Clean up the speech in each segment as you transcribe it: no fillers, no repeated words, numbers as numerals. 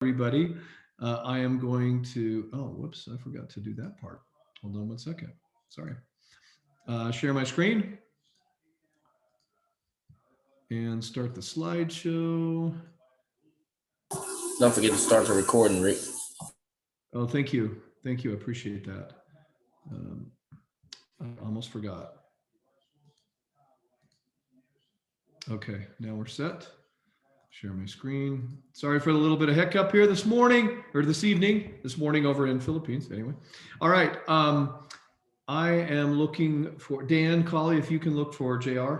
everybody. I am going to, oh, whoops, I forgot to do that part. Hold on one second. Sorry. Share my screen and start the slideshow. Don't forget to start the recording, Rick. Oh, thank you. Thank you. I appreciate that. I almost forgot. Okay, now we're set. Share my screen. Sorry for the little bit of hiccup here this morning or this evening. This morning over in Philippines. Anyway, all right. I am looking for Dan Colley. If you can look for Jr.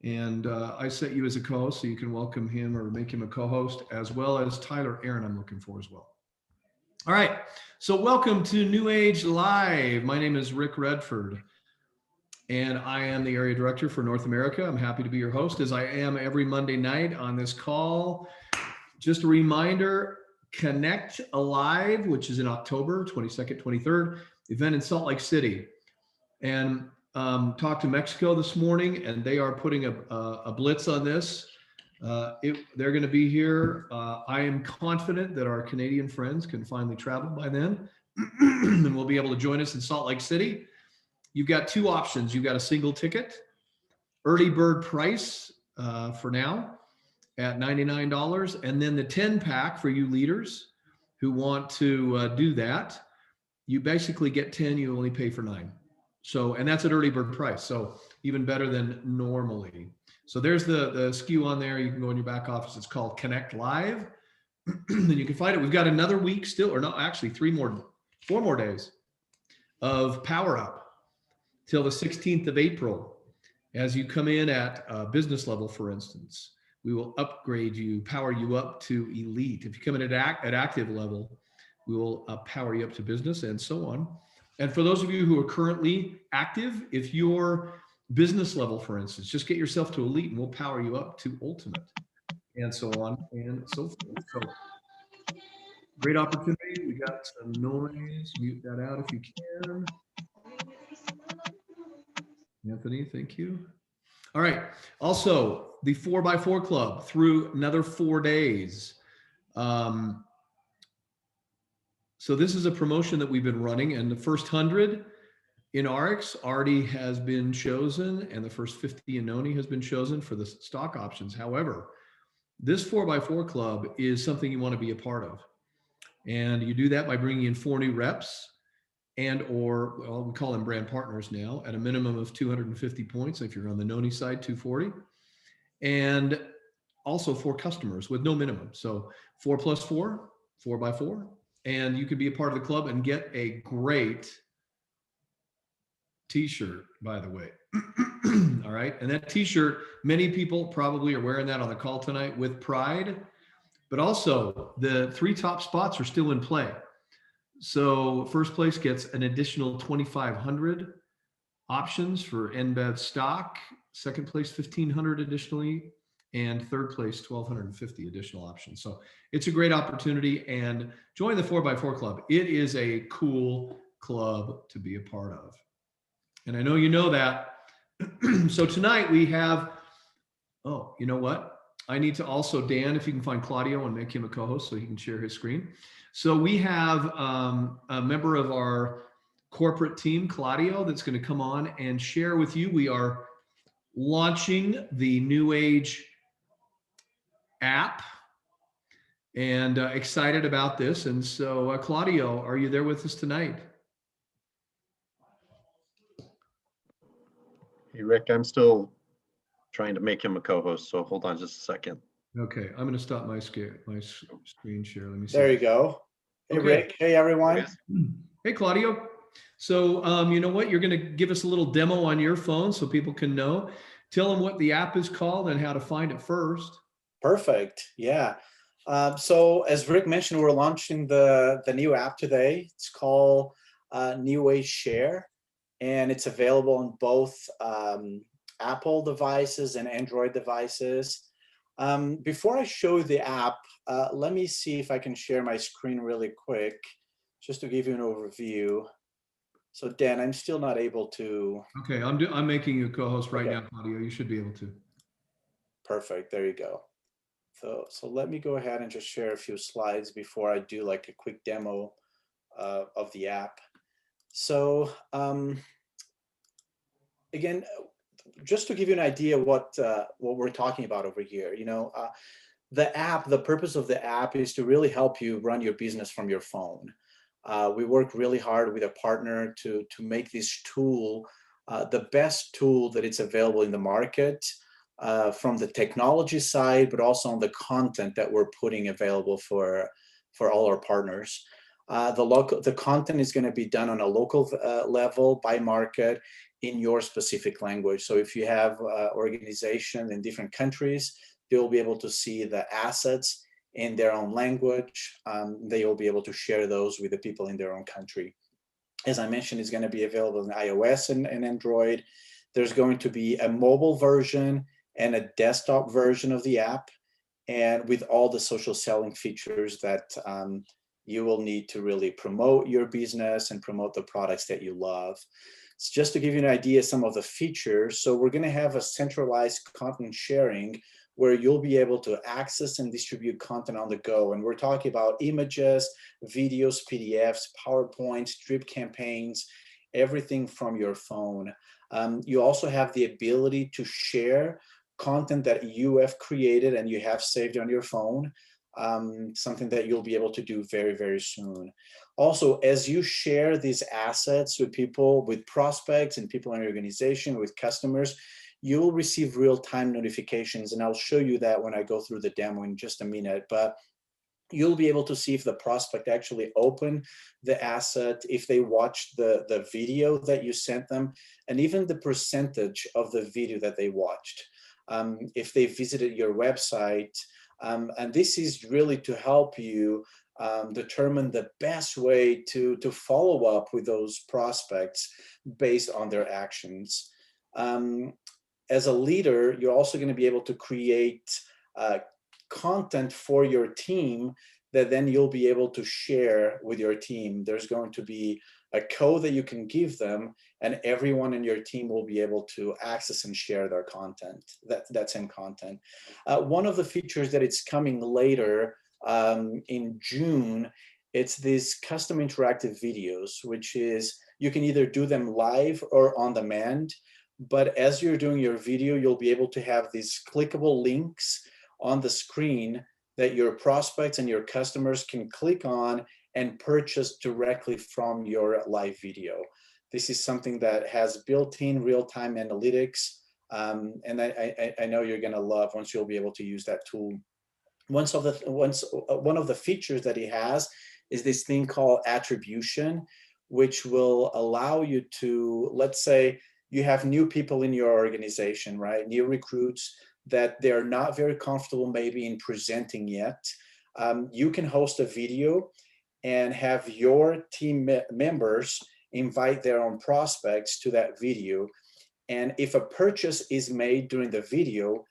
And I set you as a co-host, so you can welcome him or make him a co-host, as well as Tyler Aaron. I'm looking for as well. All right. So welcome to New Age Live. My name is Rick Redford, and I am the area director for North America. I'm happy to be your host, as I am every Monday night on this call. Just a reminder, Connect Alive, which is in October 22nd, 23rd, event in Salt Lake City. And talked to Mexico this morning, and they are putting a blitz on this. They're going to be here. I am confident that our Canadian friends can finally travel by then, and will be able to join us in Salt Lake City. You've got two options. You've got a single ticket, early bird price for now at $99, and then the 10-pack for you leaders who want to do that. You basically get 10, you only pay for 9. So, and that's at early bird price. So even better than normally. So there's the SKU on there. You can go in your back office. It's called Connect Live. Then you can find it. We've got another week still, or no, actually 4 more days of Power Up till the 16th of April. As you come in at business level, for instance, we will upgrade you, power you up to elite. If you come in at active level, we will power you up to business, and so on. And for those of you who are currently active, if you're business level, for instance, just get yourself to elite and we'll power you up to ultimate, and so on and so forth. So great opportunity. We got some noise. Mute that out if you can. Anthony, thank you. All right. Also, the 4x4 Club through another 4 days. So this is a promotion that we've been running, and the first 100 in RX already has been chosen, and the first 50 in Noni has been chosen for the stock options. However, this 4x4 Club is something you want to be a part of. And you do that by bringing in 4 new reps and/or, well, we call them brand partners now, at a minimum of 250 points. If you're on the Noni side, 240. And also 4 customers with no minimum. So 4 plus 4, 4x4. And you could be a part of the club and get a great t-shirt, by the way. All right. And that t-shirt, many people probably are wearing that on the call tonight with pride, but also the 3 top spots are still in play. So first place gets an additional 2,500 options for NBEV stock. Second place, 1,500 additionally. And third place, 1,250 additional options. So it's a great opportunity, and join the 4x4 Club. It is a cool club to be a part of. And I know you know that. So tonight we have, oh, you know what? I need to also, Dan, if you can find Claudio and make him a co-host so he can share his screen. So we have a member of our corporate team, Claudio, that's going to come on and share with you. We are launching the NewAge app, and excited about this. And so Claudio, are you there with us tonight? Hey, Rick, I'm still trying to make him a co-host, so hold on just a second. Okay, I'm going to stop my screen share. Let me see. There you go. Hey, Okay. Rick. Hey, everyone. Hey, Claudio. So you know what? You're going to give us a little demo on your phone so people can know. Tell them what the app is called and how to find it first. Perfect. Yeah. So as Rick mentioned, we're launching the new app today. It's called NewAge Share, and it's available on both Apple devices and Android devices. Before I show you the app, let me see if I can share my screen really quick, just to give you an overview. So Dan, I'm still not able to. Okay, I'm making you a co-host right Okay. now, Claudio. You should be able to. Perfect. There you go. So let me go ahead and just share a few slides before I do like a quick demo of the app. So again, just to give you an idea what we're talking about over here, the app, the purpose of the app is to really help you run your business from your phone. We work really hard with a partner to make this tool the best tool that it's available in the market, from the technology side, but also on the content that we're putting available for all our partners. The content is going to be done on a local level by market in your specific language. So if you have organizations in different countries, they'll be able to see the assets in their own language. They will be able to share those with the people in their own country. As I mentioned, it's going to be available in iOS and Android. There's going to be a mobile version and a desktop version of the app, and with all the social selling features that you will need to really promote your business and promote the products that you love. So just to give you an idea, some of the features. So we're going to have a centralized content sharing where you'll be able to access and distribute content on the go. And we're talking about images, videos, PDFs, PowerPoints, drip campaigns, everything from your phone. You also have the ability to share content that you have created and you have saved on your phone, something that you'll be able to do very, very soon. Also, as you share these assets with people, with prospects and people in your organization, with customers, you'll receive real-time notifications, and I'll show you that when I go through the demo in just a minute. But you'll be able to see if the prospect actually opened the asset, if they watched the video that you sent them, and even the percentage of the video that they watched, if they visited your website. And this is really to help you determine the best way to follow up with those prospects based on their actions. As a leader, you're also going to be able to create content for your team that then you'll be able to share with your team. There's going to be a code that you can give them, and everyone in your team will be able to access and share their content, that same content. One of the features that it's coming later in June, it's these custom interactive videos, which is you can either do them live or on demand. But as you're doing your video, you'll be able to have these clickable links on the screen that your prospects and your customers can click on and purchase directly from your live video. This is something that has built-in real-time analytics, and I know you're going to love once you'll be able to use that tool. One of the features that it has is this thing called attribution, which will allow you to, let's say, you have new people in your organization, right? New recruits that they're not very comfortable maybe in presenting yet. You can host a video and have your team members invite their own prospects to that video. And if a purchase is made during the video,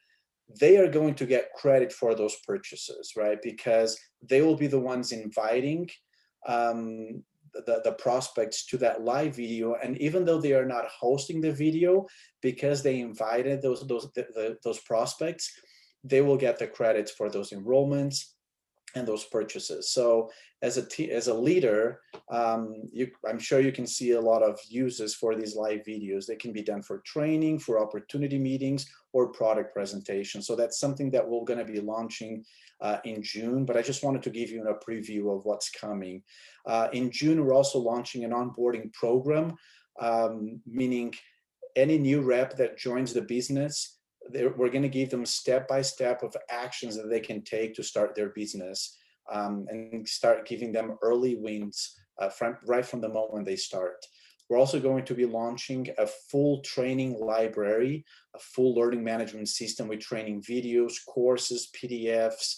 they are going to get credit for those purchases, right? Because they will be the ones inviting the prospects to that live video. And even though they are not hosting the video, because they invited those prospects, they will get the credits for those enrollments and those purchases. So as a leader, I'm sure you can see a lot of uses for these live videos. They can be done for training, for opportunity meetings, or product presentations. So that's something that we're going to be launching in June, but I just wanted to give you a preview of what's coming. In June, we're also launching an onboarding program, meaning any new rep that joins the business, we're going to give them step-by-step of actions that they can take to start their business, and start giving them early wins right from the moment they start. We're also going to be launching a full training library, a full learning management system with training videos, courses, PDFs.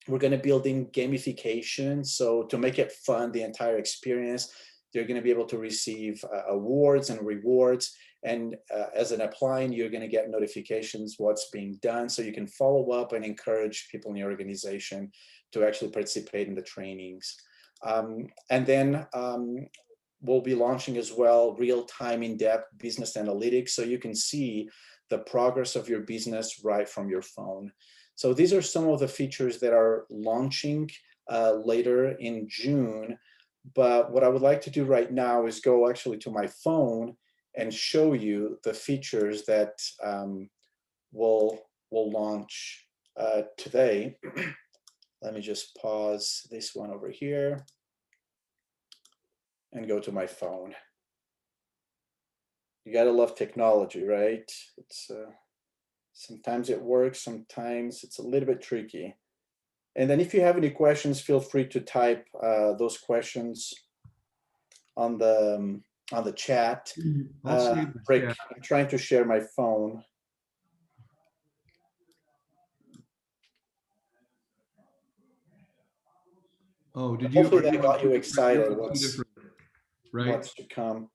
We're going to build in gamification, so to make it fun, the entire experience. They're going to be able to receive awards and rewards. And as an applying, you're going to get notifications what's being done, so you can follow up and encourage people in your organization to actually participate in the trainings. And then we'll be launching as well real-time in-depth business analytics, so you can see the progress of your business right from your phone. So these are some of the features that are launching later in June. But what I would like to do right now is go actually to my phone and show you the features that will launch today. Let me just pause this one over here and go to my phone. You gotta love technology, right? It's sometimes it works, sometimes it's a little bit tricky. And then if you have any questions, feel free to type those questions on the chat. I'll save the Rick, chat. I'm trying to share my phone. Oh, did you? Hopefully Are that you on got two you different? You're excited. on two What's different, right? what's to come?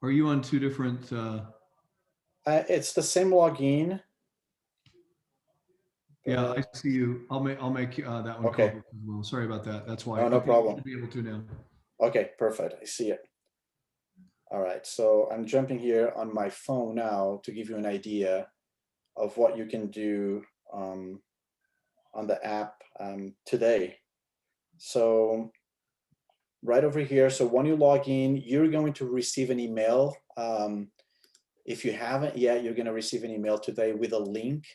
Are you on two different? It's the same login. Yeah, I see you. I'll make that one Okay. co-host as well. Sorry about that. That's why. Oh, no Okay, you problem. should be able to now. Okay, perfect. I see it. All right, so I'm jumping here on my phone now to give you an idea of what you can do on the app today. So right over here, so when you log in, you're going to receive an email. If you haven't yet, you're going to receive an email today with a link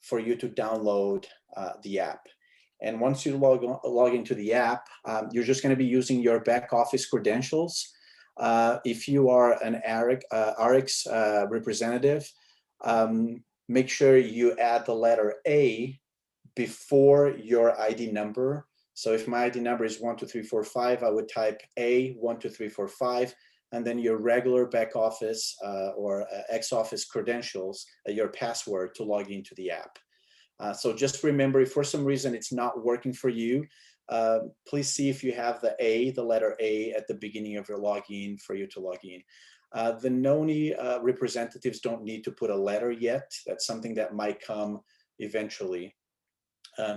for you to download the app. And once you log into the app, you're just going to be using your back office credentials. If you are an RX representative, make sure you add the letter A before your ID number. So if my ID number is 12345, I would type A 12345, and then your regular back office or X office credentials, your password to log into the app. So just remember, if for some reason it's not working for you, please see if you have the letter A at the beginning of your login for you to log in. The Noni representatives don't need to put a letter yet. That's something that might come eventually.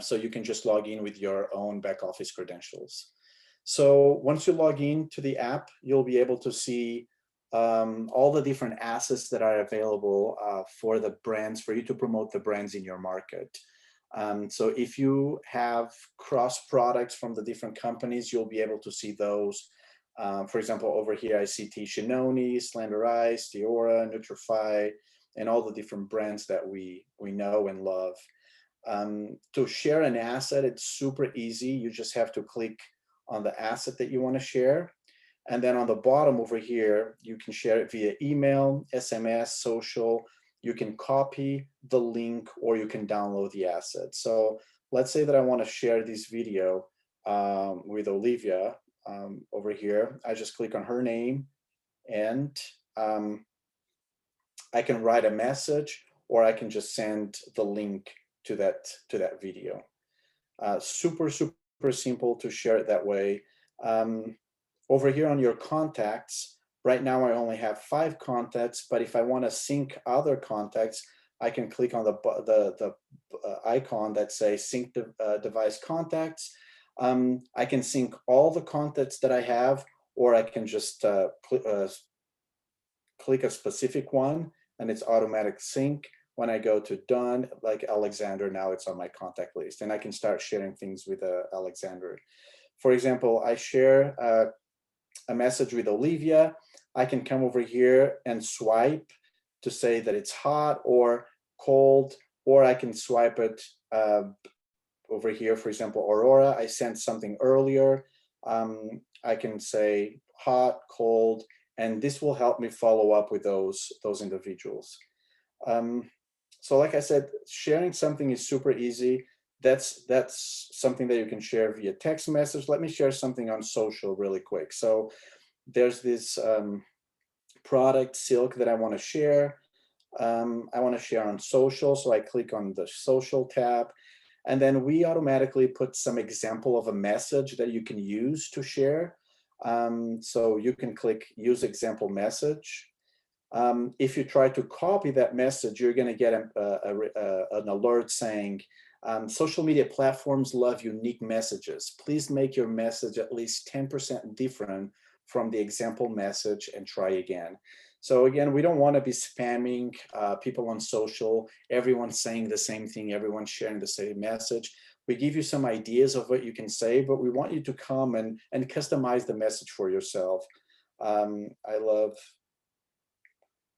So you can just log in with your own back office credentials. So once you log in to the app, you'll be able to see all the different assets that are available for the brands, for you to promote the brands in your market. So if you have cross products from the different companies, you'll be able to see those. For example, over here, I see Shinomi, Slender Ice, Diora, Nutrify, and all the different brands that we know and love. To share an asset, it's super easy. You just have to click on the asset that you want to share. And then on the bottom over here, you can share it via email, SMS, social. You can copy the link or you can download the asset. So let's say that I want to share this video with Olivia over here. I just click on her name and I can write a message or I can just send the link to that video. Super simple to share it that way. Over here on your contacts, right now I only have 5 contacts, but if I want to sync other contacts, I can click on the icon that says sync device contacts. I can sync all the contacts that I have, or I can just click a specific one and it's automatic sync. When I go to done, like Alexander, now it's on my contact list and I can start sharing things with Alexander. For example, I share a message with Olivia. I can come over here and swipe to say that it's hot or cold, or I can swipe it over here. For example, Aurora, I sent something earlier. I can say hot, cold, and this will help me follow up with those individuals. So like I said, sharing something is super easy. That's something that you can share via text message. Let me share something on social really quick. So there's this product silk that I want to share. I want to share on social, so I click on the social tab, and then we automatically put some example of a message that you can use to share. So you can click use example message. If you try to copy that message, you're going to get an alert saying, social media platforms love unique messages. Please make your message at least 10% different from the example message and try again. So again, we don't want to be spamming people on social. Everyone's saying the same thing. Everyone's sharing the same message. We give you some ideas of what you can say, but we want you to come and customize the message for yourself. I love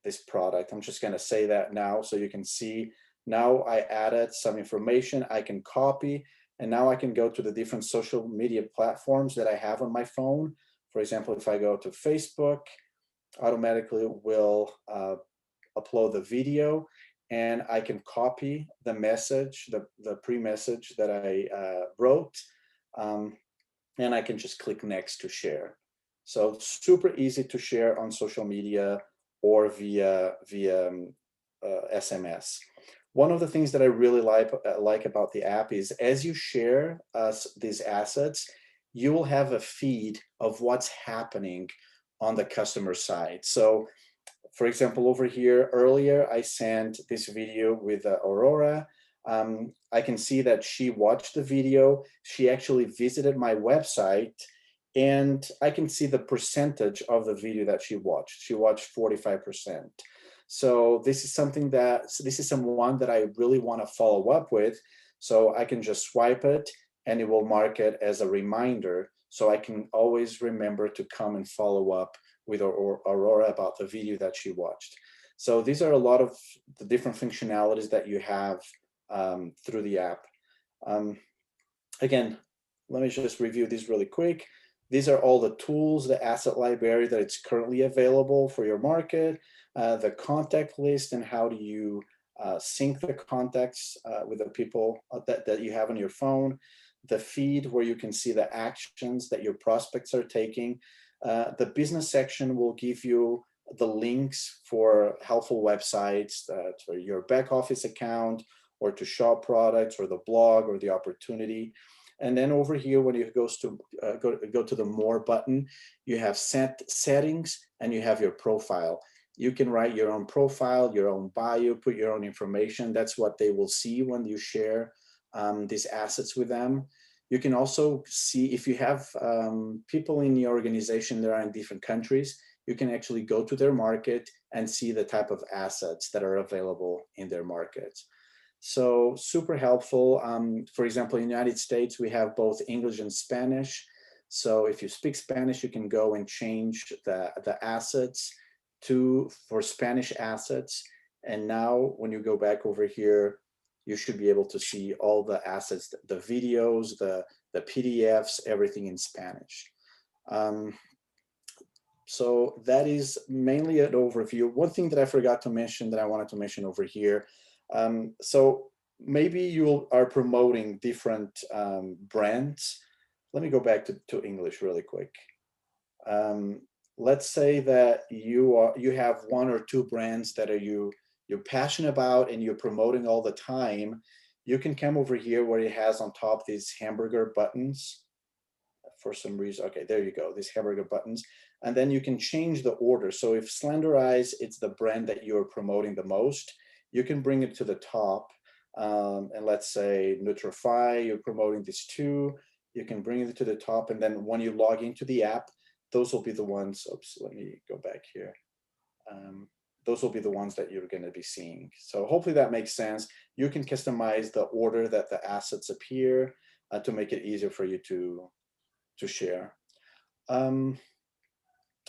this product. I'm just going to say that now so you can see. Now I added some information I can copy, and now I can go to the different social media platforms that I have on my phone. For example, if I go to Facebook, automatically will upload the video, and I can copy the message, the pre-message that I wrote, and I can just click next to share. So super easy to share on social media or via SMS. One of the things that I really like about the app is as you share these assets, you will have a feed of what's happening on the customer side. So for example, over here earlier, I sent this video with Aurora. I can see that she watched the video. She actually visited my website, and I can see the percentage of the video that she watched. She watched 45%. So this is someone that I really want to follow up with. So I can just swipe it, and it will mark it as a reminder. So I can always remember to come and follow up with Aurora about the video that she watched. So these are a lot of the different functionalities that you have through the app. Again, let me just review these really quick. These are all the tools, the asset library that it's currently available for your market, the contact list, and how do you sync the contacts with the people that you have on your phone, the feed where you can see the actions that your prospects are taking. The business section will give you the links for helpful websites for your back office account, or to shop products, or the blog, or the opportunity. And then over here, when you go to the more button, you have settings, and you have your profile. You can write your own profile, your own bio, put your own information. That's what they will see when you share these assets with them. You can also see if you have people in your organization that are in different countries, you can actually go to their market and see the type of assets that are available in their markets. So super helpful. For example, in the United States, we have both English and Spanish. So if you speak Spanish, you can go and change the assets for Spanish assets. And now when you go back over here, you should be able to see all the assets, the videos, the PDFs, everything in Spanish. So that is mainly an overview. One thing that I forgot to mention that I wanted to mention over here. So maybe you are promoting different brands. Let me go back to English really quick. Let's say that you have one or two brands that you're passionate about and you're promoting all the time. You can come over here where it has on top these hamburger buttons. For some reason, okay, there you go, these hamburger buttons. And then you can change the order. So if Slender Eyes, it's the brand that you're promoting the most, you can bring it to the top. And let's say Nutrify, you're promoting this too. You can bring it to the top. And then when you log into the app, those will be the ones, oops, let me go back here. Those will be the ones that you're going to be seeing. So hopefully that makes sense. You can customize the order that the assets appear to make it easier for you to share. And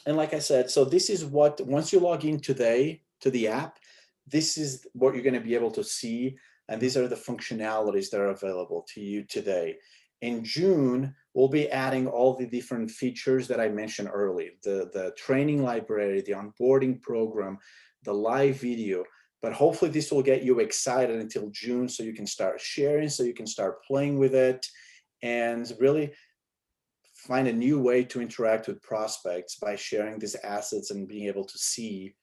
like I said, so this is what, once you log in today to the app, this is what you're going to be able to see. And these are the functionalities that are available to you today. In June, we'll be adding all the different features that I mentioned earlier, the training library, the onboarding program, the live video. But hopefully this will get you excited until June so you can start sharing, so you can start playing with it, and really find a new way to interact with prospects by sharing these assets and being able to see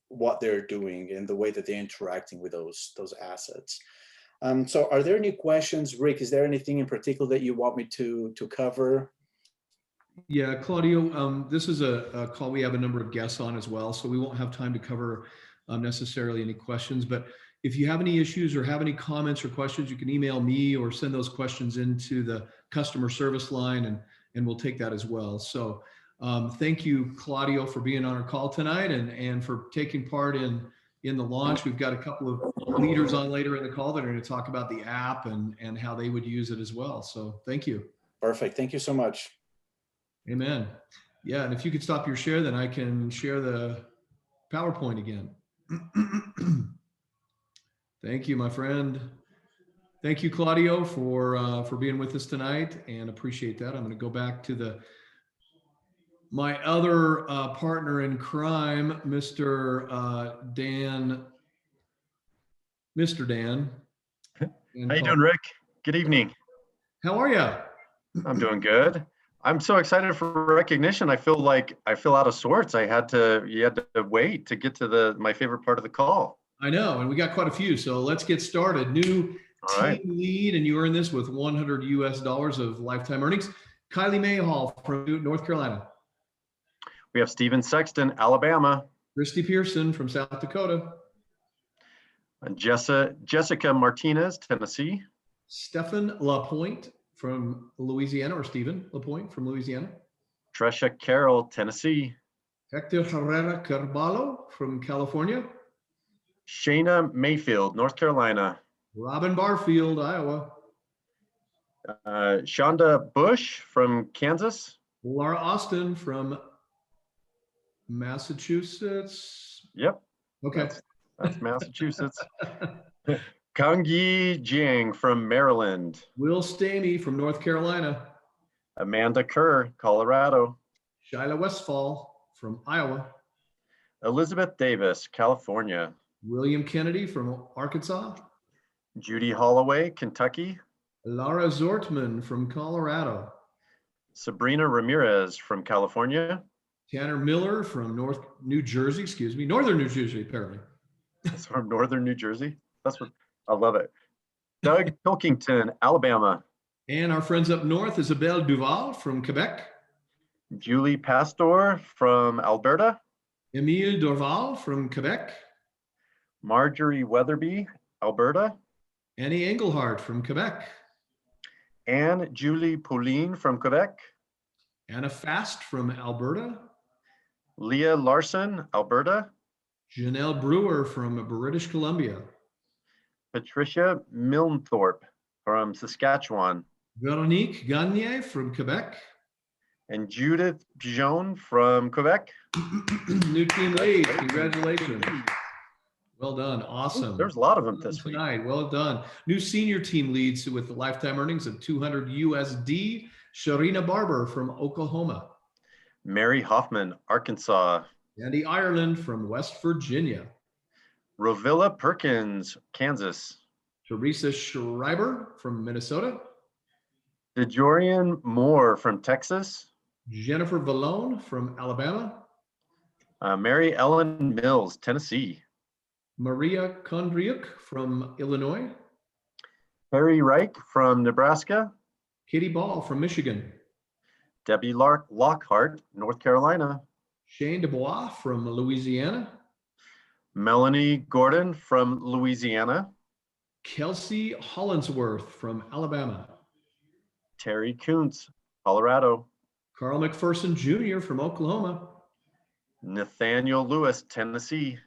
what they're doing and the way that they're interacting with those assets. So are there any questions? Rick, is there anything in particular that you want me to cover? Yeah, Claudio, this is a call. We have a number of guests on as well, so we won't have time to cover necessarily any questions. But if you have any issues or have any comments or questions, you can email me or send those questions into the customer service line, and we'll take that as well. So Thank you, Claudio, for being on our call tonight and for taking part in the launch. We've got a couple of leaders on later in the call that are going to talk about the app and how they would use it as well. So thank you. Perfect. Thank you so much. Amen. Yeah, and if you could stop your share, then I can share the PowerPoint again. Thank you, my friend. Thank you, Claudio, for being with us tonight, and appreciate that. I'm going to go back to my other partner in crime, Mr. Dan. Mr. Dan. How you doing, Rick? Good evening. How are you? I'm doing good. I'm so excited for recognition. I feel out of sorts. You had to wait to get to my favorite part of the call. I know, and we got quite a few. So let's get started. New All right. team lead, and you earn this with $100 of lifetime earnings. Kylie Mayhall from North Carolina. We have Steven Sexton, Alabama. Christy Pearson from South Dakota. And Jessica Martinez, Tennessee. Stephen LaPointe from Louisiana, or Stephen LaPointe from Louisiana. Tresha Carroll, Tennessee. Hector Herrera Carvalho from California. Shayna Mayfield, North Carolina. Robin Barfield, Iowa. Shonda Bush from Kansas. Laura Austin from Massachusetts. Yep. Okay. That's Massachusetts. Kangyi Jiang from Maryland. Will Stamey from North Carolina. Amanda Kerr, Colorado. Shyla Westfall from Iowa. Elizabeth Davis, California. William Kennedy from Arkansas. Judy Holloway, Kentucky. Laura Zortman from Colorado. Sabrina Ramirez from California. Tanner Miller from Northern New Jersey, apparently. That's from Northern New Jersey. That's what I love it. Doug Pilkington, Alabama. And our friends up north, Isabelle Duval from Quebec. Julie Pastor from Alberta. Emile Dorval from Quebec. Marjorie Weatherby, Alberta. Annie Engelhardt from Quebec. Anne Julie Pauline from Quebec. Anna Fast from Alberta. Leah Larson, Alberta. Janelle Brewer from British Columbia. Patricia Milnthorpe from Saskatchewan. Veronique Gagne from Quebec. And Judith Pigeon from Quebec. New team lead, congratulations. Well done, awesome. There's a lot of them this week. Tonight, well done. New senior team leads with the lifetime earnings of $200 USD. Sharina Barber from Oklahoma. Mary Hoffman, Arkansas. Andy Ireland from West Virginia. Rovilla Perkins, Kansas. Teresa Schreiber from Minnesota. DeJorian Moore from Texas. Jennifer Vallone from Alabama. Mary Ellen Mills, Tennessee. Maria Kondriuk from Illinois. Harry Reich from Nebraska. Katie Ball from Michigan. Debbie Lockhart, North Carolina. Shane Dubois from Louisiana. Melanie Gordon from Louisiana. Kelsey Hollinsworth from Alabama. Terry Kuntz, Colorado. Carl McPherson Jr. from Oklahoma. Nathaniel Lewis, Tennessee.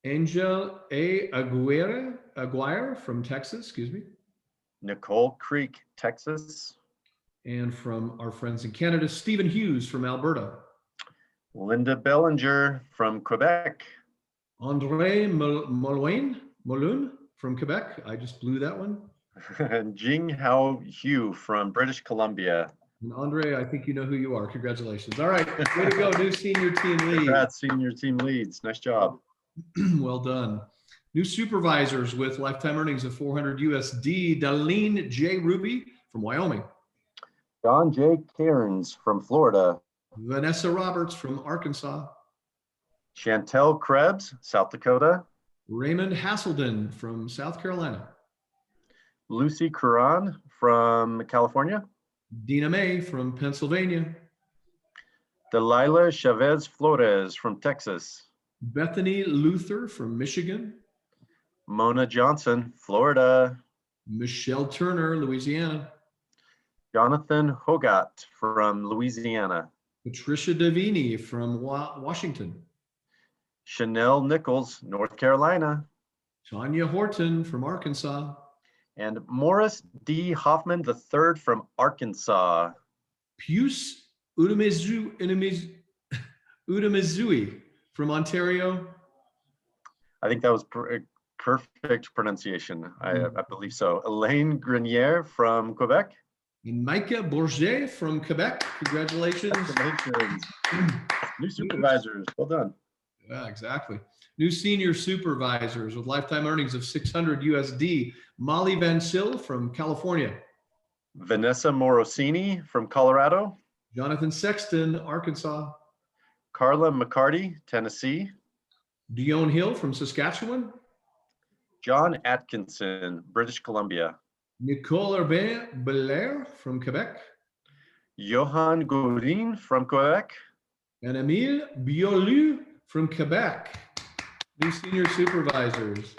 Angel A. Aguirre from Texas, Nicole Creek, Texas. And from our friends in Canada, Stephen Hughes from Alberta. Linda Bellinger from Quebec. Andre Molloin from Quebec. I just blew that one. And Jing Hao Hu from British Columbia. And Andre, I think you know who you are. Congratulations. All right, way to go, new senior team lead. Congrats, senior team leads. Nice job. Well done. New supervisors with lifetime earnings of $400 USD. Darlene J. Ruby from Wyoming. John J. Cairns from Florida. Vanessa Roberts from Arkansas. Chantel Krebs, South Dakota. Raymond Hasselden from South Carolina. Lucy Curran from California. Dina May from Pennsylvania. Delilah Chavez Flores from Texas. Bethany Luther from Michigan. Mona Johnson, Florida. Michelle Turner, Louisiana. Jonathan Hogat from Louisiana. Patricia Davini from Washington. Chanel Nichols, North Carolina. Tanya Horton from Arkansas. And Morris D. Hoffman III from Arkansas. Pius Udamizui from Ontario. I think that was perfect pronunciation. I believe so. Elaine Grenier from Quebec. And Micah Bourget from Quebec. Congratulations. Congratulations. New supervisors. Well done. Yeah, exactly. New senior supervisors with lifetime earnings of 600 USD. Molly Van Sil from California. Vanessa Morosini from Colorado. Jonathan Sexton, Arkansas. Carla McCarty, Tennessee. Dion Hill from Saskatchewan. John Atkinson, British Columbia. Nicole Herbert Belair from Quebec. Johan Godin from Quebec. And Emile Biolu from Quebec. New senior supervisors.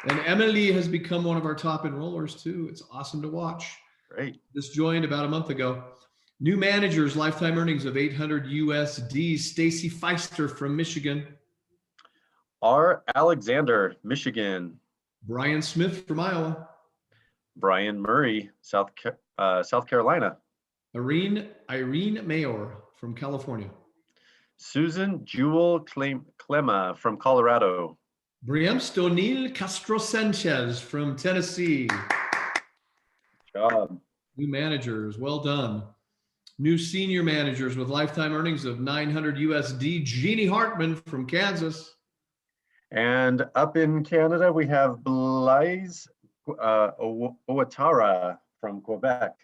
And Emily has become one of our top enrollers too. It's awesome to watch. Great. Just joined about a month ago. New managers, lifetime earnings of 800 USD. Stacy Feister from Michigan. R. Alexander, Michigan. Brian Smith from Iowa. Brian Murray, South Carolina. Irene Mayor from California. Susan Jewel Clema from Colorado. Briamstonil Castro Sanchez from Tennessee. Job. New managers, well done. New senior managers with lifetime earnings of 900 USD. Jeannie Hartman from Kansas. And up in Canada, we have Blaise Ouattara from Quebec.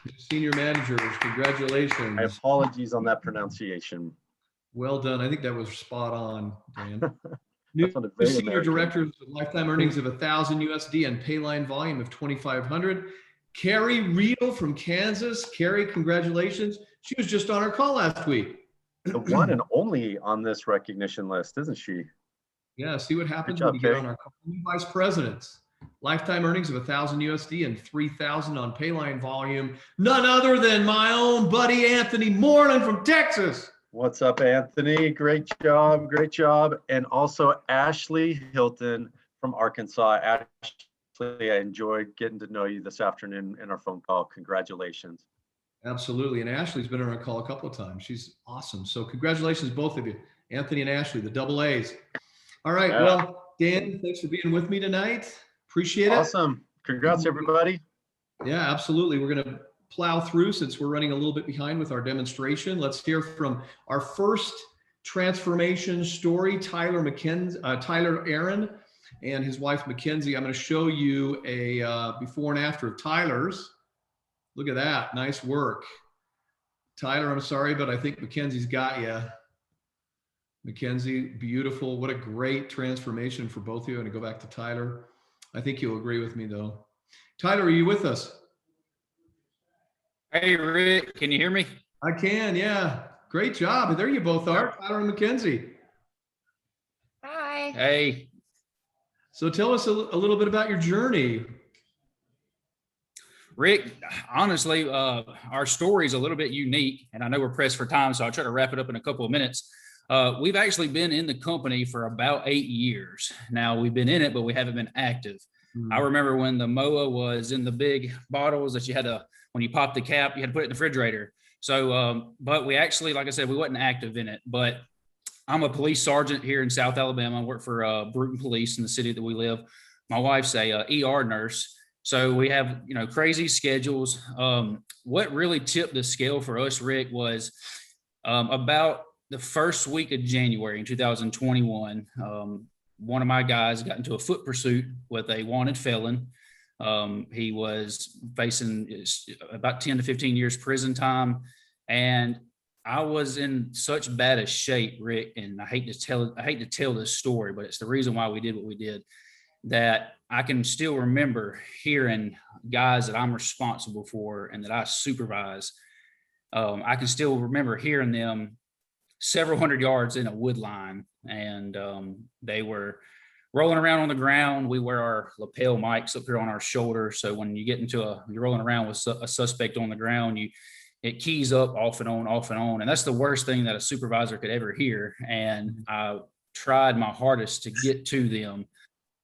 New senior managers, congratulations. My apologies on that pronunciation. Well done. I think that was spot on, Dan. New sounded very senior American. directors with lifetime earnings of 1,000 USD and payline volume of 2,500. Carrie Riedel from Kansas. Carrie, congratulations. She was just on our call last week. The one and only on this recognition list, isn't she? Yeah, see what happens Good job, when you get Carrie. on our call. New vice presidents. Lifetime earnings of 1,000 USD and 3,000 on payline volume. None other than my own buddy Anthony Moreland from Texas. What's up, Anthony? Great job, great job. And also Ashley Hilton from Arkansas. Ashley, I enjoyed getting to know you this afternoon in our phone call. Congratulations. Absolutely. And Ashley's been on our call a couple of times. She's awesome. So congratulations, both of you, Anthony and Ashley, the double A's. All right. Yeah. Well, Dan, thanks for being with me tonight. Appreciate it. Awesome. Congrats, everybody. Yeah, absolutely. We're going to plow through since we're running a little bit behind with our demonstration. Let's hear from our first transformation story, Tyler Aaron and his wife, Mackenzie. I'm going to show you a before and after of Tyler's. Look at that. Nice work. Tyler, I'm sorry, but I think Mackenzie's got you. Mackenzie, beautiful. What a great transformation for both of you. I'm going to go back to Tyler. I think you'll agree with me, though. Tyler, are you with us? Hey, Rick, can you hear me? I can, yeah. Great job. There you both are, Tyler and Mackenzie. Hi. Hey, So tell us a little bit about your journey. Rick, honestly, our story is a little bit unique, and I know we're pressed for time, so I'll try to wrap it up in a couple of minutes. We've actually been in the company for about 8 years. Now, we've been in it, but we haven't been active. I remember when the MOA was in the big bottles that you had to, when you pop the cap, you had to put it in the refrigerator. So, but we actually, like I said, we wasn't active in it. But I'm a police sergeant here in South Alabama. I work for Bruton Police in the city that we live. My wife's a ER nurse. So we have, crazy schedules. What really tipped the scale for us, Rick, was about the first week of January in 2021. One of my guys got into a foot pursuit with a wanted felon. He was facing about 10 to 15 years prison time. And I was in such bad a shape, Rick, and I hate to tell this story, but it's the reason why we did what we did, that I can still remember hearing guys that I'm responsible for and that I supervise. I can still remember hearing them several hundred yards in a wood line, and they were rolling around on the ground. We wear our lapel mics up here on our shoulder, so when you get you're rolling around with a suspect on the ground, it keys up off and on, off and on. And that's the worst thing that a supervisor could ever hear. And I tried my hardest to get to them,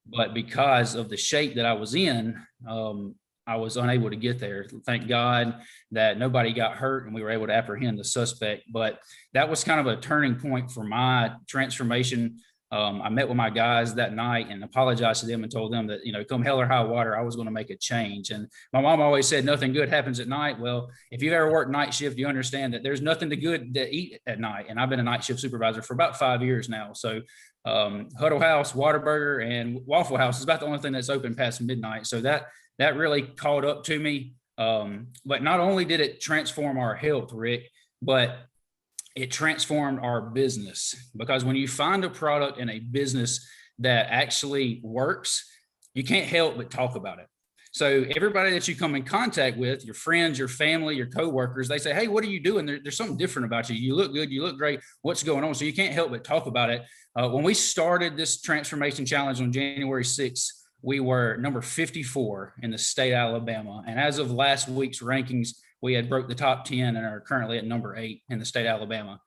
but because of the shape that I was in, I was unable to get there. Thank God that nobody got hurt and we were able to apprehend the suspect. But that was kind of a turning point for my transformation. I met with my guys that night and apologized to them and told them that, you know, come hell or high water, I was going to make a change. And my mom always said nothing good happens at night. Well, if you've ever worked night shift, you understand that there's nothing good to eat at night. And I've been a night shift supervisor for about 5 years now. So Huddle House, Whataburger, and Waffle House is about the only thing that's open past midnight. So that really caught up to me. But not only did it transform our health, Rick, but it transformed our business, because when you find a product in a business that actually works, you can't help but talk about it. So everybody that you come in contact with, your friends, your family, your coworkers, they say, hey, what are you doing? There's something different about you. You look good. You look great. What's going on? So you can't help but talk about it. When we started this transformation challenge on January 6th, we were number 54 in the state of Alabama. And as of last week's rankings, we had broke the top 10 and are currently at number 8 in the state of Alabama.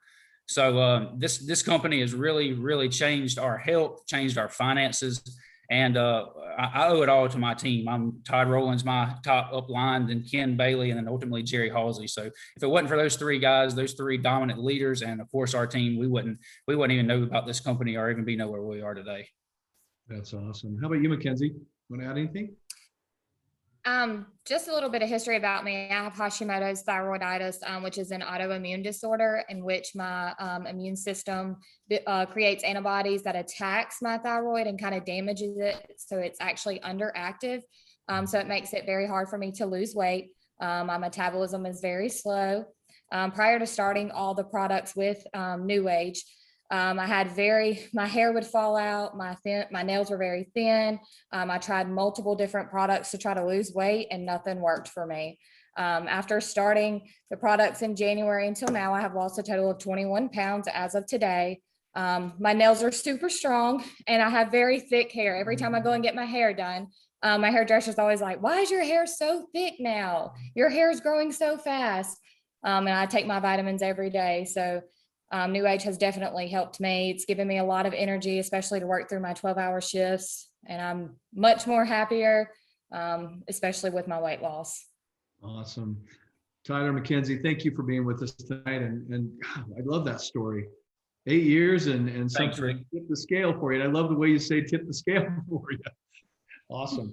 So this company has really changed our health, changed our finances. And I owe it all to my team. Todd Rowland's my top upline, then Ken Bailey, and then ultimately Jerry Halsey. So if it wasn't for those 3 guys, those 3 dominant leaders, and of course our team, we wouldn't even know about this company or even know where we are today. That's awesome. How about you, Mackenzie? Want to add anything? Just a little bit of history about me. I have Hashimoto's thyroiditis, which is an autoimmune disorder in which my immune system creates antibodies that attacks my thyroid and kind of damages it. So it's actually underactive. So it makes it very hard for me to lose weight. My metabolism is very slow. Prior to starting all the products with NewAge, I had my hair would fall out. My nails were very thin. I tried multiple different products to try to lose weight and nothing worked for me. After starting the products in January until now, I have lost a total of 21 pounds as of today. My nails are super strong and I have very thick hair. Every time I go and get my hair done, my hairdresser is always like, why is your hair so thick now? Your hair is growing so fast. And I take my vitamins every day. So NewAge has definitely helped me. It's given me a lot of energy, especially to work through my 12-hour shifts. And I'm much more happier, especially with my weight loss. Awesome. Tyler, Mackenzie, thank you for being with us tonight. And God, I love that story. 8 years and something tip the scale for you. And I love the way you say tip the scale for you. Awesome.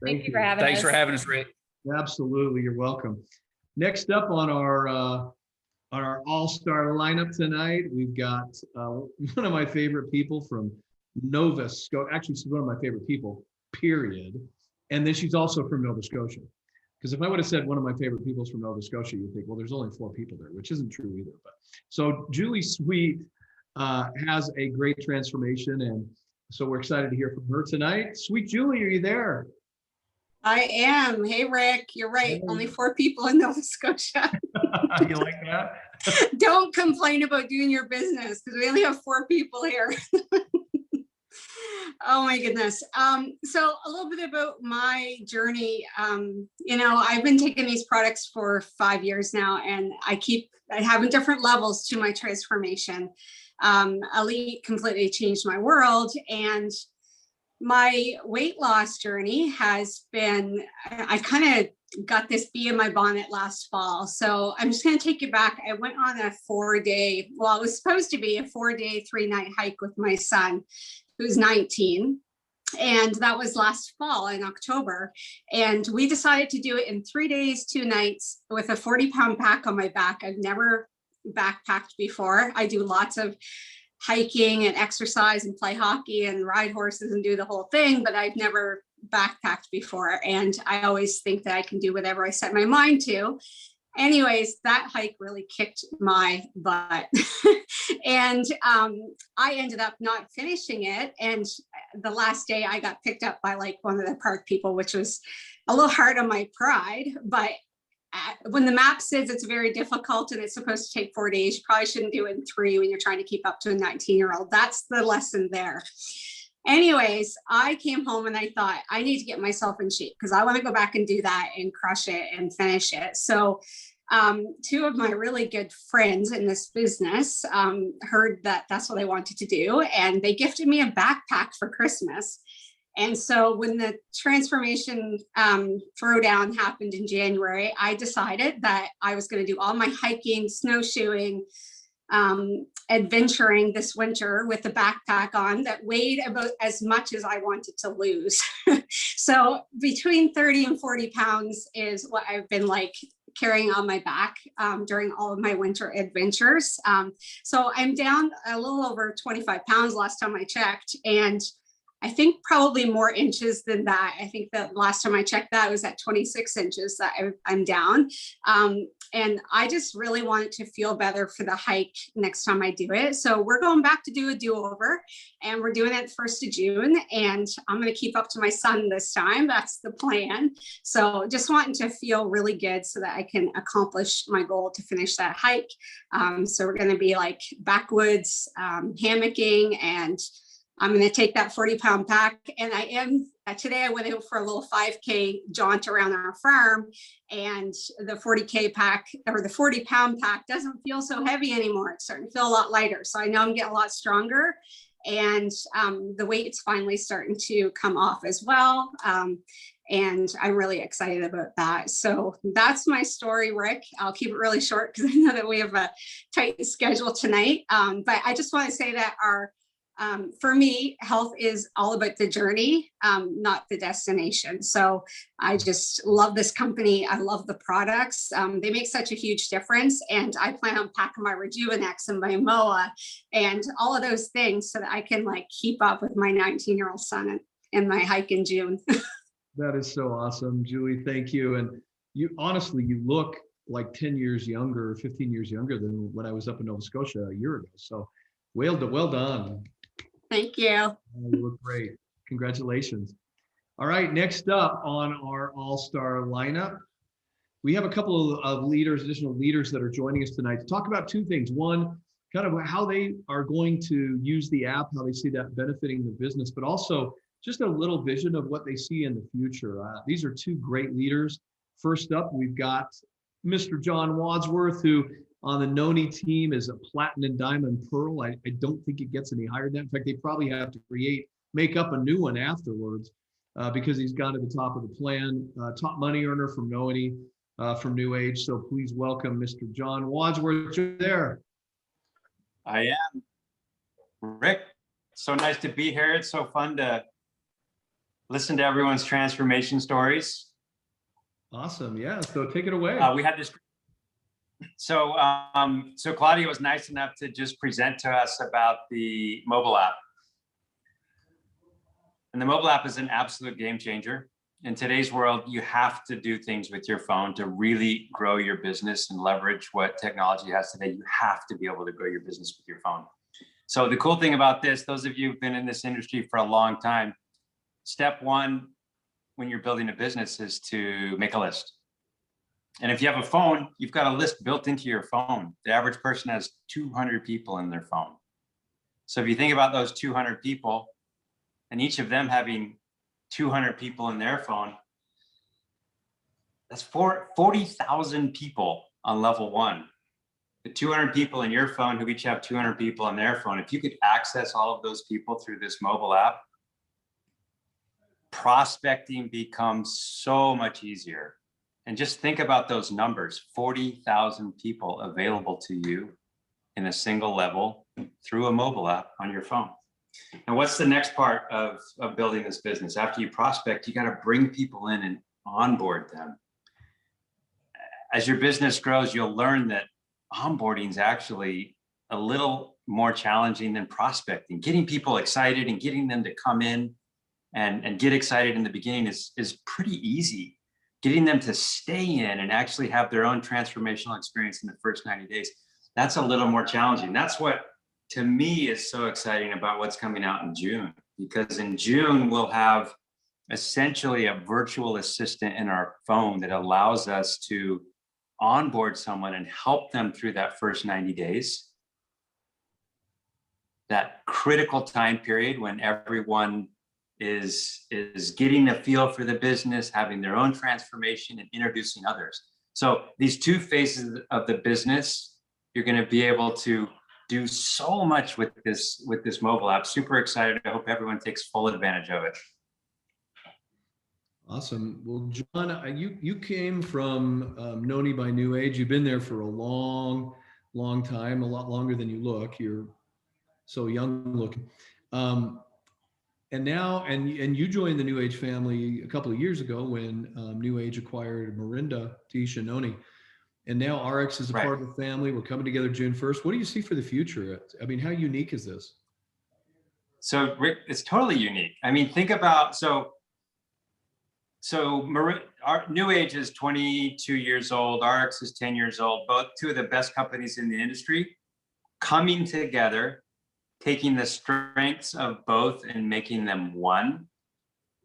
Thank you for having us. Thanks for having us, Rick. Absolutely. You're welcome. Next up on our all-star lineup tonight, we've got one of my favorite people from Nova Scotia. Actually, she's one of my favorite people, period. And then she's also from Nova Scotia. Because if I would have said one of my favorite people is from Nova Scotia, you'd think, well, there's only 4 people there, which isn't true either. But so Julie Sweet has a great transformation. And so we're excited to hear from her tonight. Sweet Julie, are you there? I am. Hey, Rick, you're right. Hey. Only 4 people in Nova Scotia. You like that? Don't complain about doing your business because we only have 4 people here. Oh my goodness. So a little bit about my journey. I've been taking these products for 5 years now, and I have different levels to my transformation. Elite completely changed my world, and my weight loss journey has been, I kind of got this bee in my bonnet last fall. So I'm just going to take you back. I went on a 4-day, well, it was supposed to be a 4-day, 3-night hike with my son, who's 19. And that was last fall in October. And we decided to do it in 3 days, 2 nights with a 40-pound pack on my back. I've never backpacked before. I do lots of hiking and exercise and play hockey and ride horses and do the whole thing, but I've never backpacked before. And I always think that I can do whatever I set my mind to. Anyways, that hike really kicked my butt. And I ended up not finishing it. And the last day I got picked up by like one of the park people, which was a little hard on my pride, but when the map says it's very difficult and it's supposed to take 4 days, you probably shouldn't do it in 3 when you're trying to keep up to a 19-year-old. That's the lesson there. Anyways, I came home and I thought I need to get myself in shape because I want to go back and do that and crush it and finish it. So Two of my really good friends in this business heard that that's what I wanted to do, and they gifted me a backpack for Christmas. And so when the transformation throwdown happened in January, I decided that I was going to do all my hiking, snowshoeing, adventuring this winter with the backpack on that weighed about as much as I wanted to lose. So between 30 and 40 pounds is what I've been like carrying on my back during all of my winter adventures. So I'm down a little over 25 pounds last time I checked. And I think probably more inches than that. I think that last time I checked that was at 26 inches that I'm down. And I just really wanted to feel better for the hike next time I do it. So we're going back to do a do-over, and we're doing it 1st of June. And I'm going to keep up to my son this time. That's the plan. So just wanting to feel really good so that I can accomplish my goal to finish that hike. So we're going to be like backwoods, hammocking, and I'm going to take that 40-pound pack. And I am, today I went out for a little 5K jaunt around our farm, and the 40K pack, or the 40-pound pack, doesn't feel so heavy anymore. It's starting to feel a lot lighter. So I know I'm getting a lot stronger, and the weight's finally starting to come off as well. And I'm really excited about that. So that's my story, Rick. I'll keep it really short because I know that we have a tight schedule tonight. But I just want to say that for me, health is all about the journey, not the destination. So I just love this company. I love the products. They make such a huge difference. And I plan on packing my Rejuvenex and my MOA and all of those things so that I can like keep up with my 19-year-old son and my hike in June. That is so awesome, Julie. Thank you. And you honestly, you look like 10 years younger, 15 years younger than when I was up in Nova Scotia a year ago. So well done. Thank you. You look great. Congratulations. All right, next up on our all-star lineup, we have a couple of leaders, additional leaders that are joining us tonight to talk about two things. One, kind of how they are going to use the app, how they see that benefiting the business, but also just a little vision of what they see in the future. These are two great leaders. First up, we've got Mr. John Wadsworth, who on the Noni team is a platinum diamond pearl. I don't think it gets any higher than that. In fact, they probably have to make up a new one afterwards because he's gone to the top of the plan. Top money earner from Noni, from NewAge. So please welcome Mr. John Wadsworth. You're there. I am. Rick, so nice to be here. It's so fun to listen to everyone's transformation stories. Awesome. Yeah. So take it away. We had this. So Claudia was nice enough to just present to us about the mobile app. And the mobile app is an absolute game changer. In today's world, you have to do things with your phone to really grow your business and leverage what technology has today. You have to be able to grow your business with your phone. So the cool thing about this, those of you who've been in this industry for a long time, step one when you're building a business is to make a list. And if you have a phone, you've got a list built into your phone. The average person has 200 people in their phone. So if you think about those 200 people and each of them having 200 people in their phone, that's 40,000 people on level one. The 200 people in your phone who each have 200 people on their phone. If you could access all of those people through this mobile app, prospecting becomes so much easier. And just think about those numbers, 40,000 people available to you in a single level through a mobile app on your phone. And what's the next part of building this business? After you prospect, you got to bring people in and onboard them. As your business grows, you'll learn that onboarding is actually a little more challenging than prospecting. Getting people excited and getting them to come in and get excited in the beginning is pretty easy. Getting them to stay in and actually have their own transformational experience in the first 90 days, that's a little more challenging. That's what, to me, is so exciting about what's coming out in June, because in June, we'll have essentially a virtual assistant in our phone that allows us to onboard someone and help them through that first 90 days. That critical time period when everyone is getting a feel for the business, having their own transformation and introducing others. So these two phases of the business, you're going to be able to do so much with this mobile app. Super excited. I hope everyone takes full advantage of it. Awesome. Well, John, you came from Noni by NewAge. You've been there for a long time, a lot longer than you look. You're so young looking. And now, and you joined the NewAge family a couple of years ago when NewAge acquired Marinda, Tish, and Noni. And now RX is a Right. part of the family. We're coming together June 1st. What do you see for the future? I mean, how unique is this? So Rick, it's totally unique. I mean, think about, our NewAge is 22 years old. RX is 10 years old. Both two of the best companies in the industry coming together, taking the strengths of both and making them one.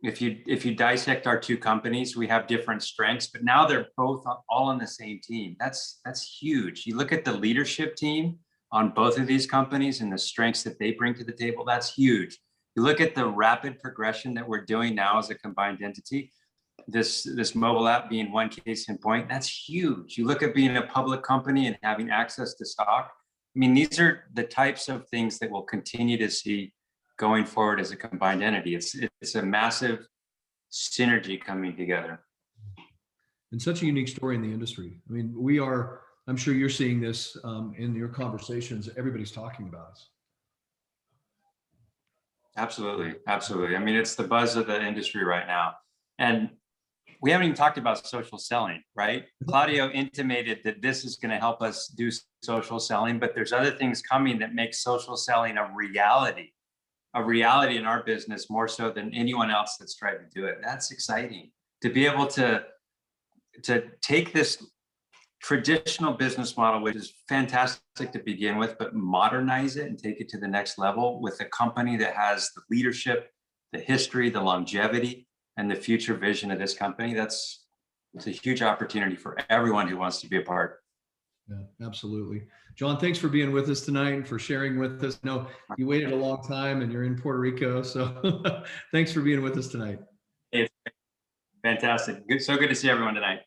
If you dissect our two companies, we have different strengths, but now they're both all on the same team. That's huge. You look at the leadership team on both of these companies and the strengths that they bring to the table, that's huge. You look at the rapid progression that we're doing now as a combined entity, this mobile app being one case in point, that's huge. You look at being a public company and having access to stock. I mean, these are the types of things that we'll continue to see going forward as a combined entity. It's a massive synergy coming together. And such a unique story in the industry. I mean, I'm sure you're seeing this in your conversations. Everybody's talking about us. Absolutely. Absolutely. I mean, it's the buzz of the industry right now. And we haven't even talked about social selling, right? Claudio intimated that this is going to help us do social selling, but there's other things coming that make social selling a reality in our business more so than anyone else that's tried to do it. That's exciting to be able to take this traditional business model, which is fantastic to begin with, but modernize it and take it to the next level with a company that has the leadership, the history, the longevity, and the future vision of this company. It's a huge opportunity for everyone who wants to be a part. Yeah, absolutely. John, thanks for being with us tonight and for sharing with us. I know you waited a long time and you're in Puerto Rico, so thanks for being with us tonight. It's fantastic. Good. So good to see everyone tonight.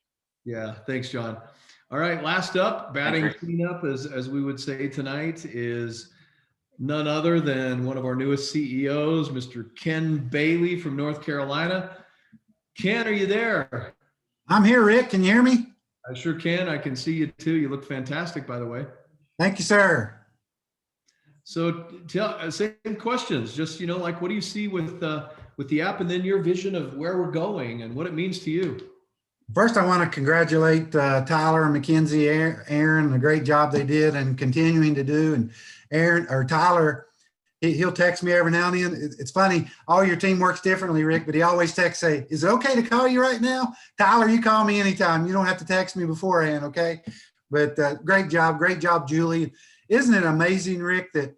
Yeah, thanks, John. All right, last up, batting cleanup, as we would say tonight, is none other than one of our newest CEOs, Mr. Ken Bailey from North Carolina. Ken, are you there? I'm here, Rick. Can you hear me? I sure can. I can see you too. You look fantastic, by the way. Thank you, sir. So same questions, just, like, what do you see with the app, and then your vision of where we're going and what it means to you? First, I want to congratulate Tyler and Mackenzie, Aaron, the great job they did and continuing to do. And Tyler, he'll text me every now and then. It's funny, all your team works differently, Rick, but he always texts, say, is it okay to call you right now? Tyler, you call me anytime. You don't have to text me beforehand, okay? But great job, Julie. Isn't it amazing, Rick, that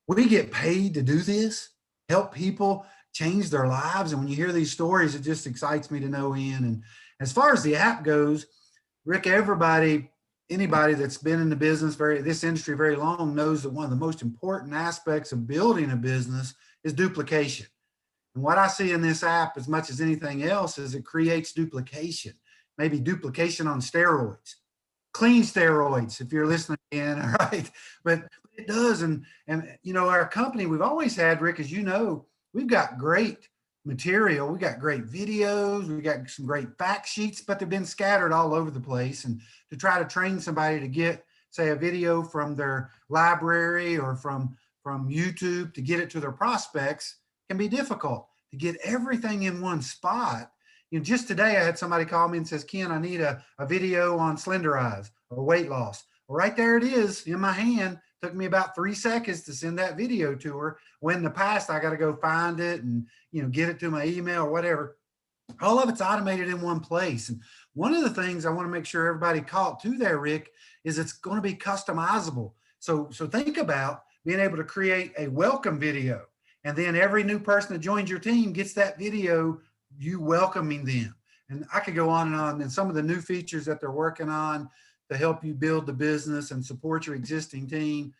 we get paid to do this, help people change their lives? And when you hear these stories, it just excites me to no end. And as far as the app goes, Rick, anybody that's been in the business, this industry very long, knows that one of the most important aspects of building a business is duplication. And what I see in this app, as much as anything else, is it creates duplication, maybe duplication on steroids, clean steroids, if you're listening in, all right? But it does. And our company, we've always had, Rick, as you know, we've got great material. We got great videos. We got some great fact sheets, but they've been scattered all over the place. And to try to train somebody to get, say, a video from their library or from YouTube to get it to their prospects can be difficult. To get everything in one spot. Just today I had somebody call me and says, Ken, I need a video on slenderize or weight loss. Well, right there it is in my hand. Took me about 3 seconds to send that video to her. When in the past, I got to go find it and, get it to my email or whatever. All of it's automated in one place. And one of the things I want to make sure everybody caught to there, Rick, is it's going to be customizable. So think about being able to create a welcome video. And then every new person that joins your team gets that video, you welcoming them. And I could go on and on. And some of the new features that they're working on to help you build the business and support your existing team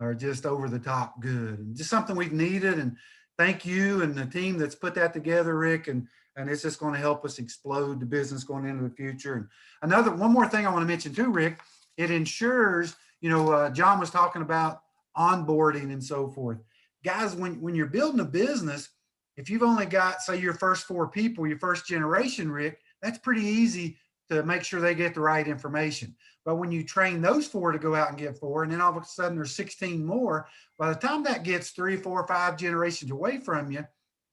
are just over the top good. And just something we've needed. And thank you and the team that's put that together, Rick. And and it's just going to help us explode the business going into the future. And one more thing I want to mention too, Rick, it ensures, John was talking about onboarding and so forth. Guys, when you're building a business, if you've only got, say, your first 4 people, your first generation, Rick, that's pretty easy to make sure they get the right information. But when you train those 4 to go out and get 4, and then all of a sudden there's 16 more, by the time that gets 3, 4, 5 generations away from you,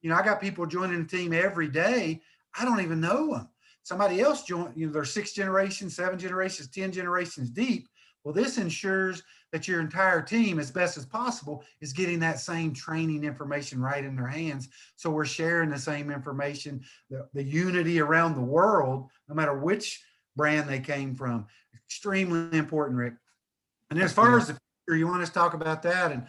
I got people joining the team every day. I don't even know them. Somebody else joined, they're 6 generations, 7 generations, 10 generations deep. Well, this ensures that your entire team, as best as possible, is getting that same training information right in their hands. So we're sharing the same information, the unity around the world, no matter which brand they came from. Extremely important, Rick. And as far as the future, you want us to talk about that? And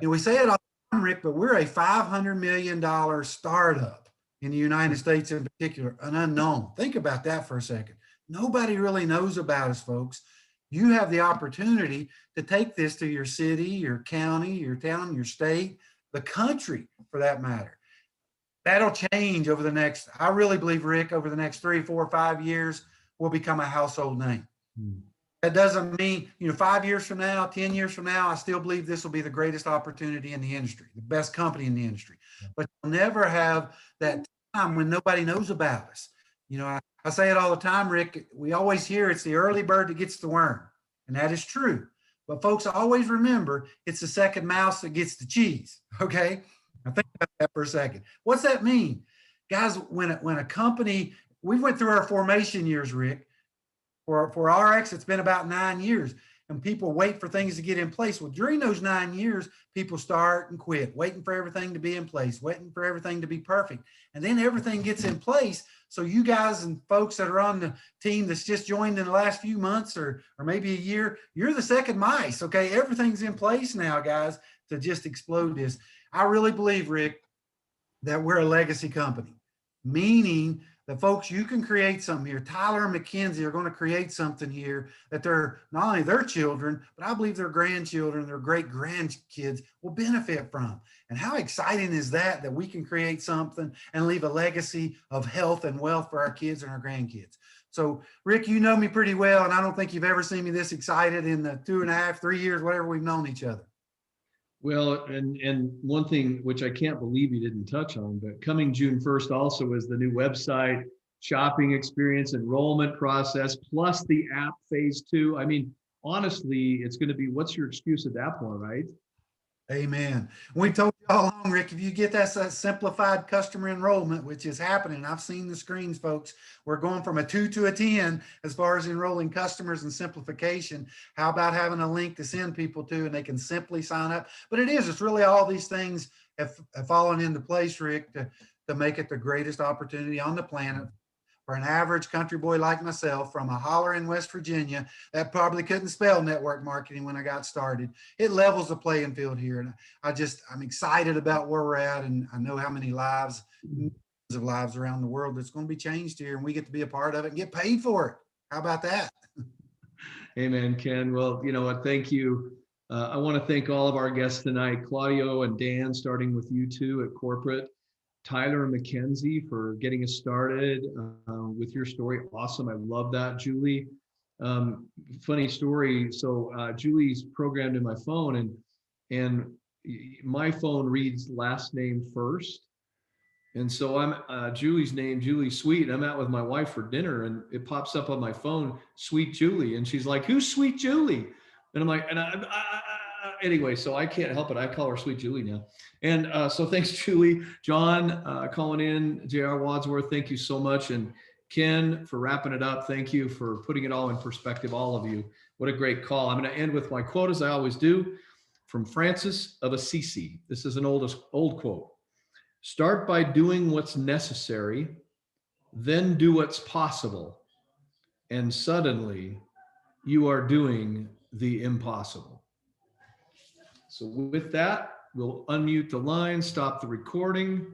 we say it all the time, Rick, but we're a $500 million startup in the United States in particular, an unknown. Think about that for a second. Nobody really knows about us, folks. You have the opportunity to take this to your city, your county, your town, your state, the country for that matter. That'll change over the next, I really believe, Rick, over the next 3, 4, 5 years, we'll become a household name. That doesn't mean, 5 years from now, 10 years from now, I still believe this will be the greatest opportunity in the industry, the best company in the industry. But you'll never have that time when nobody knows about us. I say it all the time, Rick, we always hear it's the early bird that gets the worm, and that is true. But folks, always remember, it's the second mouse that gets the cheese, okay? Now think about that for a second. What's that mean? Guys, when a company, we went through our formation years, Rick. For RX, it's been about 9 years, and people wait for things to get in place. Well, during those 9 years, people start and quit, waiting for everything to be in place, waiting for everything to be perfect. And then everything gets in place. So you guys and folks that are on the team that's just joined in the last few months or maybe a year, you're the second mice, okay? Everything's in place now, guys, to just explode this. I really believe, Rick, that we're a legacy company, meaning that folks, you can create something here. Tyler and Mackenzie are going to create something here that they're not only their children, but I believe their grandchildren, their great grandkids will benefit from. And how exciting is that we can create something and leave a legacy of health and wealth for our kids and our grandkids. So Rick, you know me pretty well, and I don't think you've ever seen me this excited in the 2.5, 3 years, whatever we've known each other. Well, and one thing which I can't believe you didn't touch on, but coming June 1st also is the new website, shopping experience, enrollment process, plus the app phase 2. I mean, honestly, it's going to be, what's your excuse at that point, right? Amen. We told you all along, Rick, if you get that simplified customer enrollment, which is happening, I've seen the screens, folks, we're going from a 2 to a 10 as far as enrolling customers and simplification. How about having a link to send people to and they can simply sign up? But it's really all these things have fallen into place, Rick, to make it the greatest opportunity on the planet for an average country boy like myself from a holler in West Virginia that probably couldn't spell network marketing when I got started. It levels the playing field here. And I'm excited about where we're at. And I know how many lives, millions of lives around the world that's going to be changed here. And we get to be a part of it and get paid for it. How about that? Amen, Ken. Well, you know what? Thank you. I want to thank all of our guests tonight, Claudio and Dan, starting with you two at corporate. Tyler and Mackenzie for getting us started with your story. Awesome. I love that. Julie, funny story. So Julie's programmed in my phone and my phone reads last name first. And so I'm Julie's name, Julie Sweet. I'm out with my wife for dinner and it pops up on my phone, Sweet Julie. And she's like, who's Sweet Julie? And I'm like, anyway, so I can't help it. I call her Sweet Julie now. And so thanks, Julie. John, calling in, JR Wadsworth, thank you so much. And Ken, for wrapping it up. Thank you for putting it all in perspective, all of you. What a great call. I'm going to end with my quote, as I always do, from Francis of Assisi. This is an old quote. Start by doing what's necessary, then do what's possible, and suddenly you are doing the impossible. So with that, we'll unmute the line, stop the recording.